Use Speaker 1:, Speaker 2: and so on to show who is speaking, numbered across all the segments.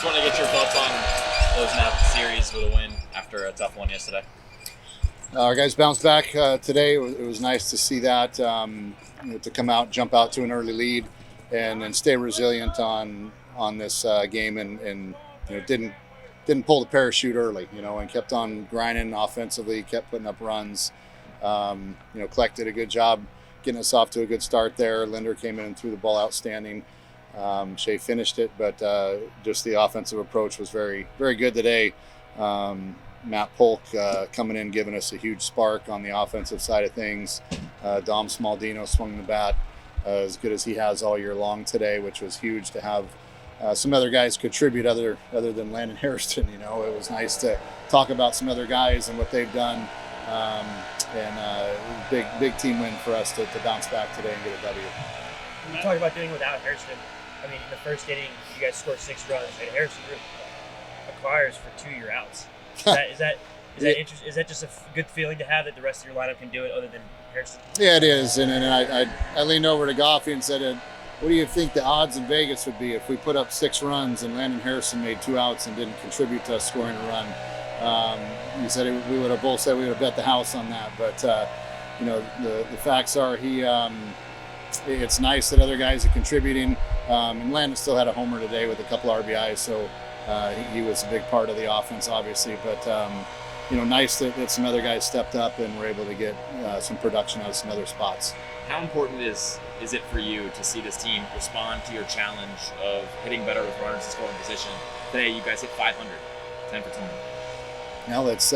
Speaker 1: Just want to get your thoughts on closing out the series with a win after a tough one yesterday.
Speaker 2: Our guys bounced back today. It was nice to see that, to come out, jump out to an early lead, and stay resilient on this game, and didn't pull the parachute early, and kept on grinding offensively, kept putting up runs. Kleck did a good job getting us off to a good start there. Linder came in and threw the ball outstanding. Shea finished it, but just the offensive approach was very, very good today. Matt Polk coming in, giving us a huge spark on the offensive side of things. Dom Smaldino swung the bat as good as he has all year long today, which was huge to have some other guys contribute other than Landon Hairston. It was nice to talk about some other guys and what they've done. Big team win for us to bounce back today and get a W.
Speaker 3: You talk about doing without Hairston. I mean, in the first inning, you guys scored 6 runs, and Hairston acquires for 2 your outs. Is that just a good feeling to have that the rest of your lineup can do it other than Hairston?
Speaker 2: Yeah, it is. And I leaned over to Goffey and said, what do you think the odds in Vegas would be if we put up 6 runs and Landon Hairston made 2 outs and didn't contribute to us scoring a run? You said we would have both said we would have bet the house on that. But, the facts are it's nice that other guys are contributing. And Landon still had a homer today with a couple RBIs, so he was a big part of the offense, obviously. But nice that some other guys stepped up and were able to get some production out of some other spots.
Speaker 1: How important is it for you to see this team respond to your challenge of hitting better with runners in scoring position? Today, you guys hit 500, 10 for 10.
Speaker 2: Well, it's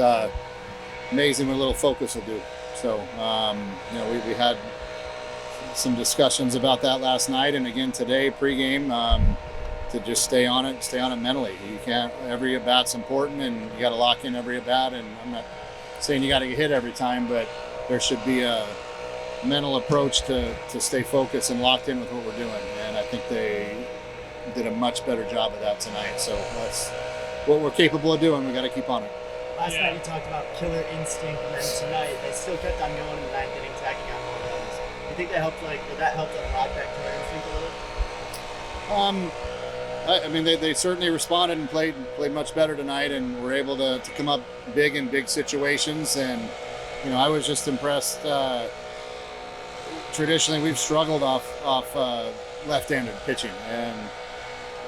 Speaker 2: amazing what a little focus will do. So, we had some discussions about that last night, and again today pregame, to just stay on it mentally. You can't, every at bat's important, and you got to lock in every at bat. And I'm not saying you got to get hit every time, but there should be a mental approach to stay focused and locked in with what we're doing. And I think they did a much better job of that tonight. So that's what we're capable of doing. We got to keep on it.
Speaker 4: Last night you talked about killer instinct, and then tonight they still kept on going in the 9th inning, tacking on more runs. You think that helped? Did that help unlock that killer instinct a little?
Speaker 2: They certainly responded and played much better tonight, and were able to come up big in big situations. And I was just impressed. Traditionally, we've struggled off left-handed pitching, and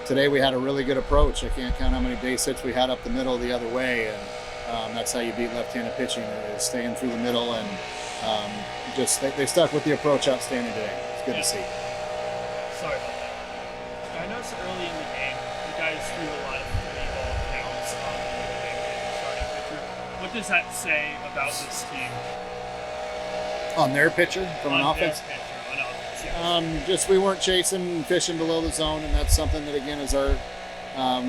Speaker 2: today we had a really good approach. I can't count how many base hits we had up the middle the other way, and that's how you beat left-handed pitching, is staying through the middle. And they stuck with the approach outstanding today. It's good to see.
Speaker 5: Sorry about that. I noticed early in the game, you guys threw a lot of 3-ball counts on the starting pitcher. What does that say about this team?
Speaker 2: On their pitcher, from an offense?
Speaker 5: Their pitcher, on offense, yeah.
Speaker 2: Just we weren't chasing, fishing below the zone, and that's something that, again, is our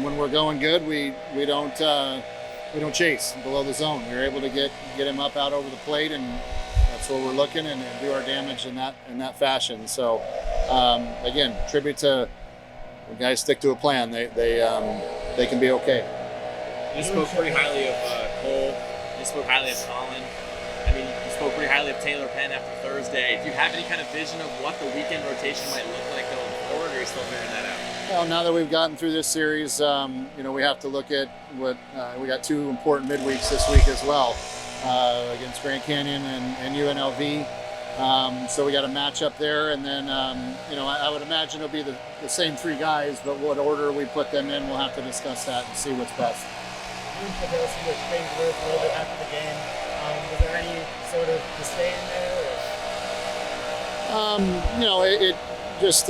Speaker 2: when we're going good, we don't chase below the zone. We were able to get him up out over the plate, and that's where we're looking, and do our damage in that fashion. So again, tribute to the guys stick to a plan. They can be okay.
Speaker 1: You spoke pretty highly of Cole. You spoke highly of Colin. You spoke pretty highly of Taylor Penn after Thursday. Do you have any kind of vision of what the weekend rotation might look like going forward, or are you still figuring that out?
Speaker 2: Well, now that we've gotten through this series, we have to look at what we got 2 important midweeks this week as well, against Grand Canyon and UNLV. So we got a matchup there, and then I would imagine it'll be the same 3 guys, but what order we put them in, we'll have to discuss that and see what's best.
Speaker 4: You and Pavelski exchanged words a little bit after the game. Was there any sort of disdain there?
Speaker 2: It just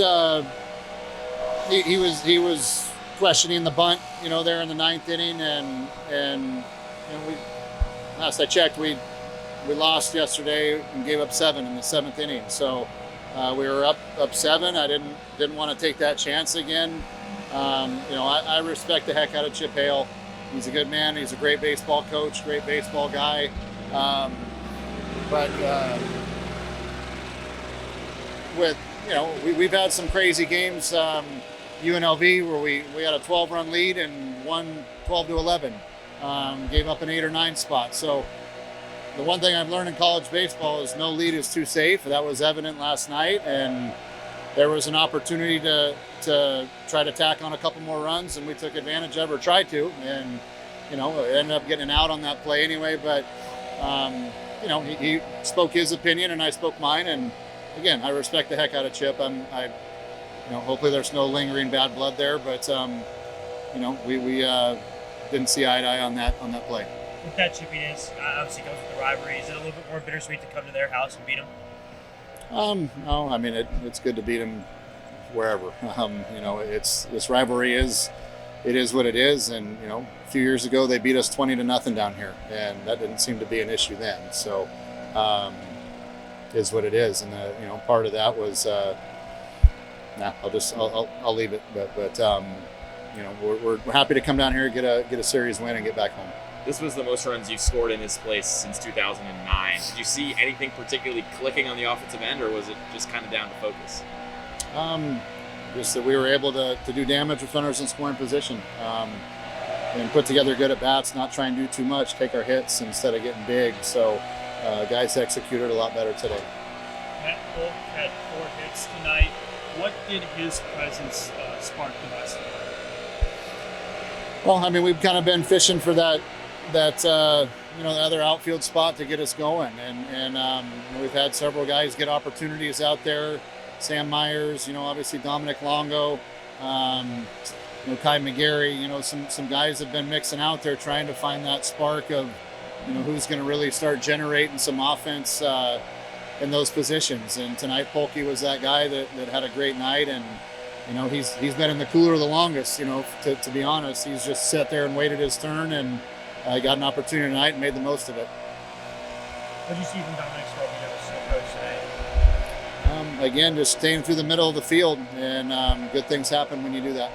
Speaker 2: he was questioning the bunt, there in the 9th inning, and last I checked, we lost yesterday and gave up 7 in the 7th inning. So we were up 7. I didn't want to take that chance again. I respect the heck out of Chip Hale. He's a good man. He's a great baseball coach, great baseball guy. We've had some crazy games. UNLV, where we had a 12-run lead and won 12-11. Gave up an 8 or 9 spot. So the one thing I've learned in college baseball is no lead is too safe. That was evident last night, and there was an opportunity to try to tack on a couple more runs, and we took advantage of, or tried to, and it ended up getting an out on that play anyway. But he spoke his opinion and I spoke mine, and again, I respect the heck out of Chip. Hopefully there's no lingering bad blood there, but we didn't see eye to eye on that play.
Speaker 3: With that chippiness, obviously comes with the rivalry. Is it a little bit more bittersweet to come to their house and beat them?
Speaker 2: No, I mean it's good to beat them wherever. This rivalry is what it is, and a few years ago they beat us 20-0 down here, and that didn't seem to be an issue then. So, is what it is, and part of that was. I'll leave it, but we're happy to come down here, get a series win, and get back home.
Speaker 1: This was the most runs you've scored in this place since 2009. Did you see anything particularly clicking on the offensive end, or was it just kind of down to focus?
Speaker 2: Just that we were able to do damage with runners in scoring position, and put together good at bats, not try and do too much, take our hits instead of getting big. So guys executed a lot better today.
Speaker 5: Matt Polk had 4 hits tonight. What did his presence spark the rest of it?
Speaker 2: Well, I mean, we've kind of been fishing for that the other outfield spot to get us going, and we've had several guys get opportunities out there. Sam Myers, obviously Dominic Longo, Kai McGarry, some guys have been mixing out there trying to find that spark of who's going to really start generating some offense in those positions. And tonight Polky was that guy that had a great night, and he's been in the cooler the longest. To be honest, he's just sat there and waited his turn, and got an opportunity tonight and made the most of it.
Speaker 3: What did you see from Dominic's role as a coach today?
Speaker 2: Again, just staying through the middle of the field, and good things happen when you do that.